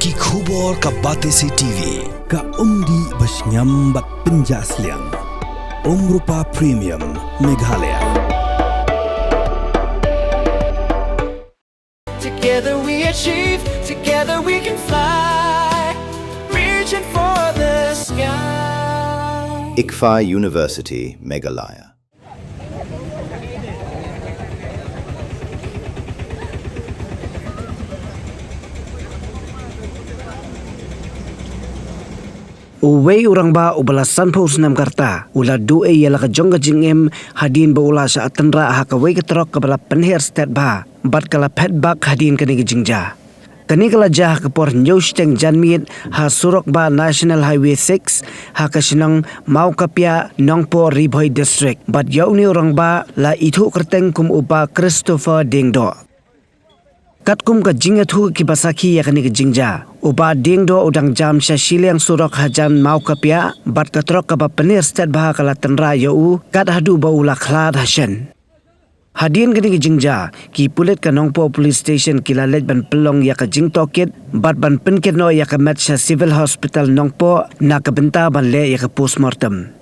Ki khubor ka Batesi TV. Ka umdi basnyam bak penjaslian. Rupa Premium Meghalaya. Together we achieve, together we can fly, reaching for the sky. ICFA University, Meghalaya. Uway Rangbah ubalasan paus nam karta ula due yala ka jongga jingem hadin ba ula sa Tynrah ha ka wei ka Trok ka bala penher stat ba bat kala pet bak hadin kani jingja kani kala jah ka por news teng janmit ha surok ba National Highway 6 ha ka sinang mau kapya nongpo Ribhoi district bat yau ni Rangbah la itu kerteng kum upa Christopher Dingdo Katkum ka jingathu ki basaki ya kani jingja uba dingdo udang jam syashiliang surok hajan mau kapya bat ka Trok ka ba penir stat bah kala Tynrah yau kat hadu ba ula khlad Hashen hadin kani jingja ki pulit ka nongpo police station kilalet ban pelong ya ka jing tokit bat ban penkit no ya ka Matsha civil hospital nongpo na ka benta ban le ya ka postmortem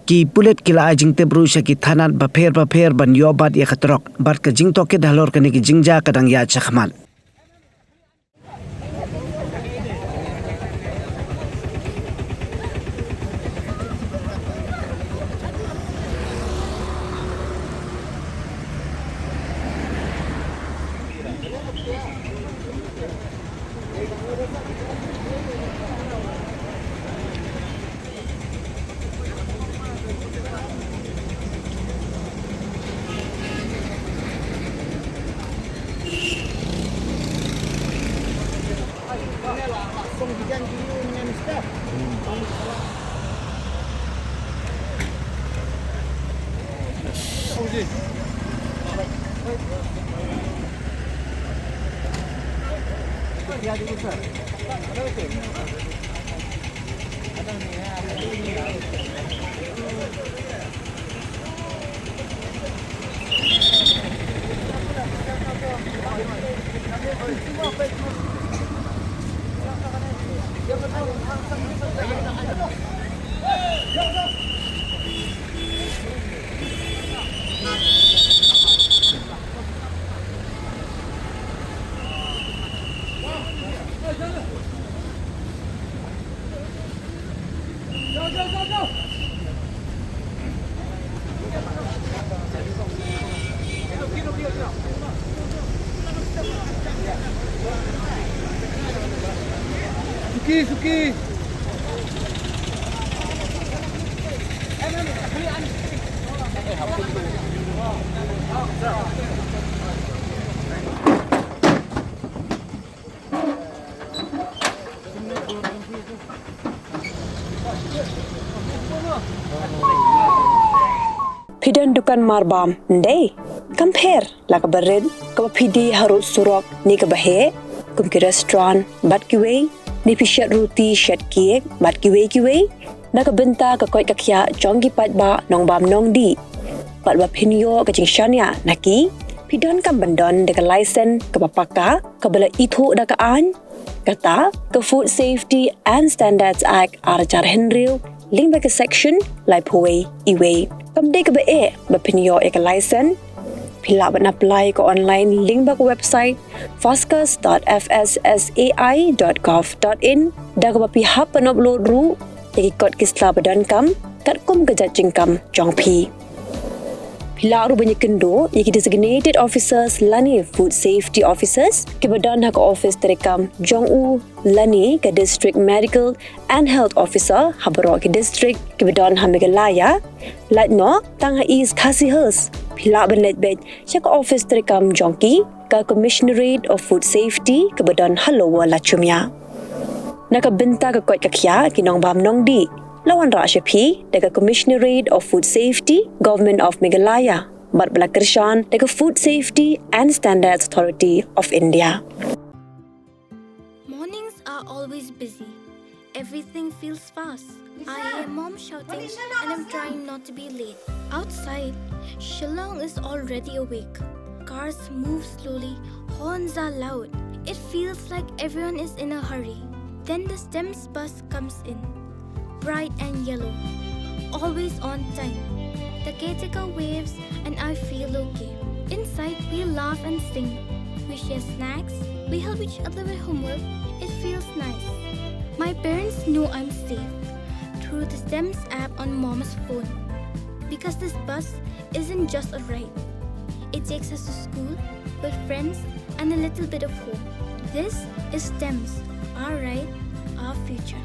ki pulit kila ajing tebru sya ki thanat bapher ban yobat ya ka Trok bat ka jing tokit halor kani jingja kadang ya chakhmat Suki. Pidan dukan marbam ndai compare laka barid ka pidi harut surok ni ka bahe kum ki restaurant bat ki wei ni pishat roti shat cake bat ki wei na ka benta ka koi ka khya jongi pat ba nong bam nong di pat ba phinyo ka jing shania naki pidan kam bandon de ka license ka papaka ka bala ithu da ka an kata ka Food Safety and Standards Act arjar henril link ba ka section lai phoi iwe kam de ka ba ba phinyo e ka license pila ban apply ko online link ba ko website foscas.fssai.gov.in da ko pi hap pan upload ru ki kod kisla badan kam kat kum ka jajing kam jong phi pila ru banyak kendo ki designated officers lani food safety officers ki badan hak office terekam jong u lani ka district medical and health officer habro ki district ki badan ha Meghalaya latno tang ha is khasihers pila banlet bet chak office terekam jongki ka commissionerate of food safety ke badan halowa lachumya naka benta ka kot kakya kinong bam nong di lawan ra shapi daga commissionerate of food safety government of Meghalaya bat bala kershan daga food safety and standards authority of India. Mornings are always busy. Everything feels fast. I hear mom shouting and I'm trying not to be late. Outside, Shillong is already awake. Cars move slowly, horns are loud. It feels like everyone is in a hurry. Then the STEMS bus comes in, bright and yellow, always on time. The caretaker waves and I feel okay. Inside, we laugh and sing. We share snacks. We help each other with homework. It feels nice. My parents know I'm safe through the STEMS app on Mom's phone. Because this bus isn't just a ride. It takes us to school with friends and a little bit of hope. This is STEMS, our ride, our future.